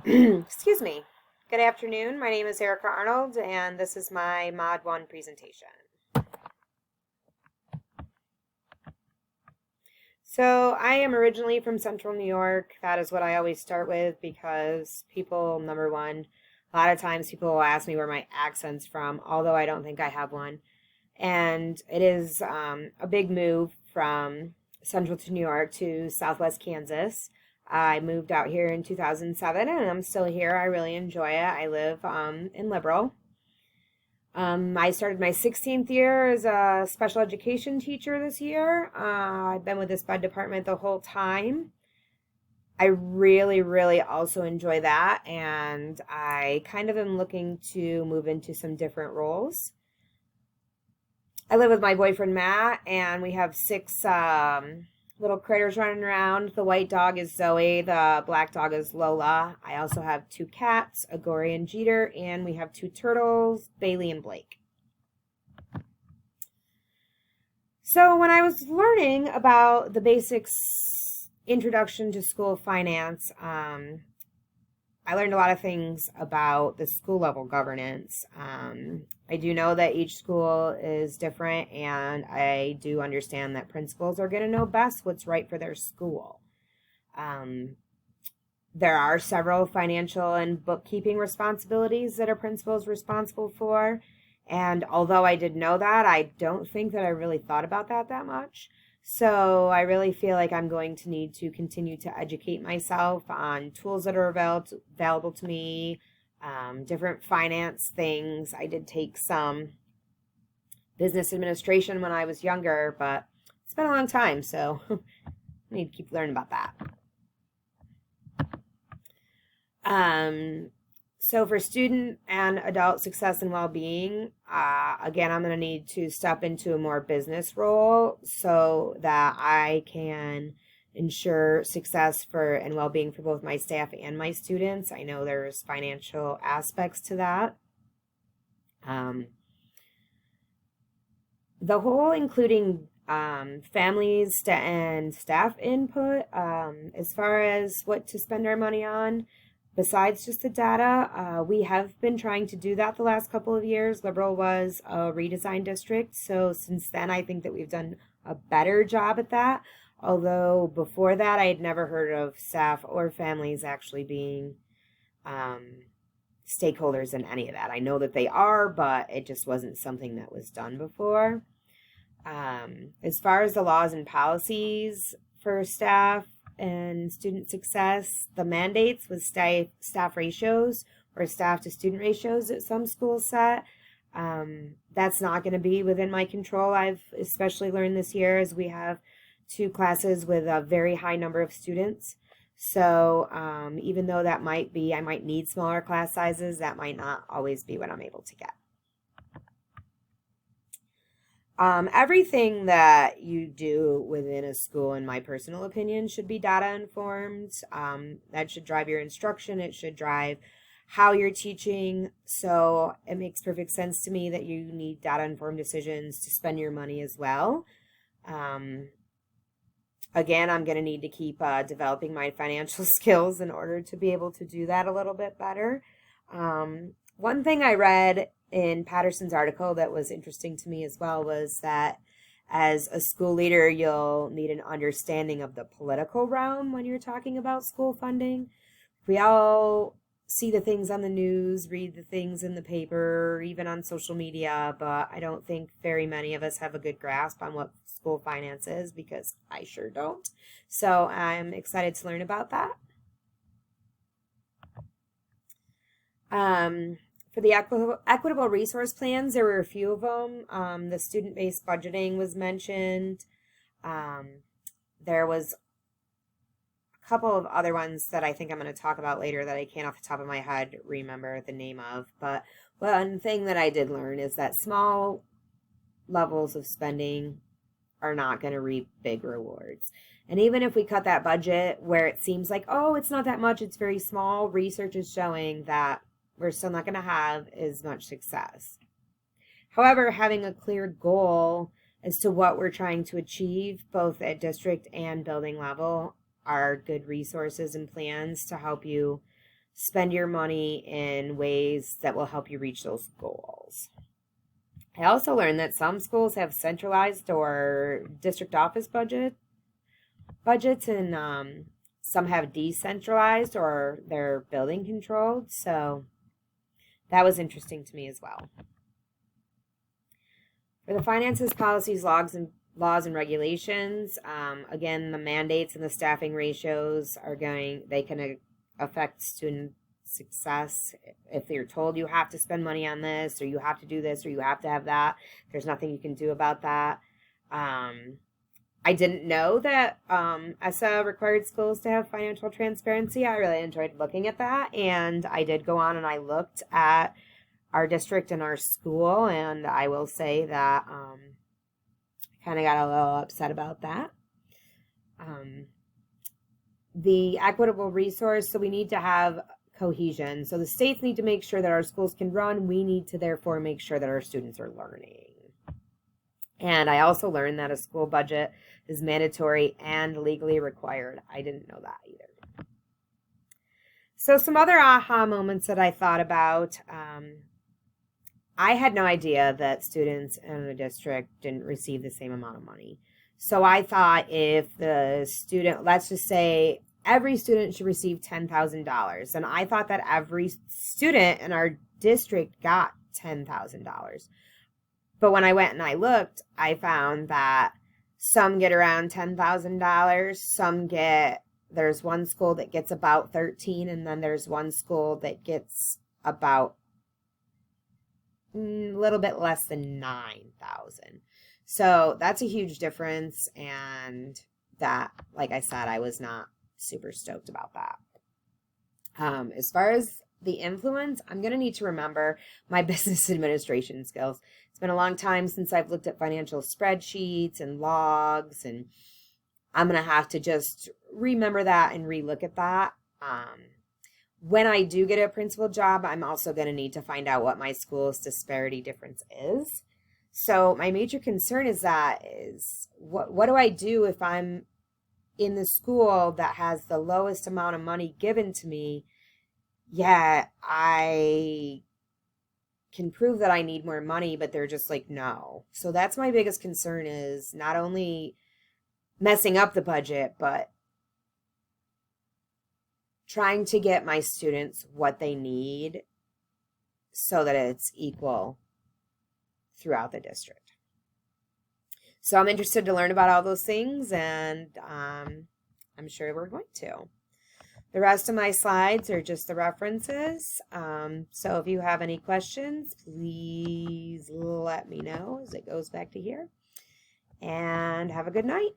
Excuse me. Good afternoon. My name is Erica Arnold, and this is my Mod 1 presentation. So, I am originally from Central New York. That is what I always start with because people, number one, a lot of times people will ask me where my accent's from, although I don't think I have one. And it is a big move from Central to New York to Southwest Kansas. I moved out here in 2007 and I'm still here. I really enjoy it. I live in Liberal. I started my 16th year as a special education teacher this year. I've been with this bed department the whole time. I really, really also enjoy that, and I kind of am looking to move into some different roles. I live with my boyfriend Matt, and we have six little critters running around. The white dog is Zoe, the black dog is Lola. I also have two cats, Agori and Jeter, and we have two turtles, Bailey and Blake. So when I was learning about the basics introduction to school finance, I learned a lot of things about the school level governance. I do know that each school is different, and I do understand that principals are going to know best what's right for their school. There are several financial and bookkeeping responsibilities that a principal is responsible for. And although I did know that, I don't think that I really thought about that much. So I really feel like I'm going to need to continue to educate myself on tools that are available to me, different finance things. I did take some business administration when I was younger, but it's been a long time, so I need to keep learning about that. So for student and adult success and well-being, again, I'm going to need to step into a more business role so that I can ensure success for and well-being for both my staff and my students. I know there's financial aspects to that. The whole including families and staff input as far as what to spend our money on. Besides just the data, we have been trying to do that the last couple of years. Liberal was a redesigned district, so since then I think that we've done a better job at that. Although before that I had never heard of staff or families actually being stakeholders in any of that. I know that they are, but it just wasn't something that was done before. As far as the laws and policies for staff and student success, the mandates with staff ratios or staff to student ratios that some schools set, that's not going to be within my control. I've especially learned this year as we have two classes with a very high number of students. So even though that might be, I might need smaller class sizes, that might not always be what I'm able to get. Everything that you do within a school, in my personal opinion, should be data informed. That should drive your instruction. It should drive how you're teaching. So it makes perfect sense to me that you need data informed decisions to spend your money as well. Again, I'm going to need to keep developing my financial skills in order to be able to do that a little bit better. One thing I read in Patterson's article that was interesting to me as well was that as a school leader, you'll need an understanding of the political realm when you're talking about school funding. We all see the things on the news, read the things in the paper, even on social media, but I don't think very many of us have a good grasp on what school finance is, because I sure don't. So I'm excited to learn about that. For the equitable resource plans, there were a few of them. The student-based budgeting was mentioned. There was a couple of other ones that I think I'm going to talk about later that I can't off the top of my head remember the name of. But one thing that I did learn is that small levels of spending are not going to reap big rewards. And even if we cut that budget where it seems like, oh, it's not that much, it's very small, research is showing that we're still not going to have as much success. However, having a clear goal as to what we're trying to achieve, both at district and building level, are good resources and plans to help you spend your money in ways that will help you reach those goals. I also learned that some schools have centralized or district office budgets, and some have decentralized or they're building controlled. So that was interesting to me as well. For the finances, policies, laws and regulations, again, the mandates and the staffing ratios they can affect student success. If you're told you have to spend money on this, or you have to do this, or you have to have that, there's nothing you can do about that. I didn't know that ESSA required schools to have financial transparency. I really enjoyed looking at that, and I did go on and I looked at our district and our school, and I will say that I kind of got a little upset about that. The equitable resource, so we need to have cohesion. So the states need to make sure that our schools can run. We need to therefore make sure that our students are learning. And I also learned that a school budget is mandatory and legally required. I didn't know that either. So some other aha moments that I thought about. I had no idea that students in the district didn't receive the same amount of money. So I thought if the student, let's just say every student should receive $10,000. And I thought that every student in our district got $10,000. But when I went and I looked, I found that some get around $10,000. There's one school that gets about 13, and then there's one school that gets about a little bit less than 9,000. So that's a huge difference, and that, like I said, I was not super stoked about that. As far as the influence, I'm going to need to remember my business administration skills. It's been a long time since I've looked at financial spreadsheets and logs, and I'm going to have to just remember that and relook at that. When I do get a principal job, I'm also going to need to find out what my school's disparity difference is. So my major concern is what do I do if I'm in the school that has the lowest amount of money given to me? Yeah, I can prove that I need more money, but they're just like, no. So that's my biggest concern, is not only messing up the budget, but trying to get my students what they need so that it's equal throughout the district. So I'm interested to learn about all those things, and I'm sure we're going to. The rest of my slides are just the references. So if you have any questions, please let me know as it goes back to here. And have a good night.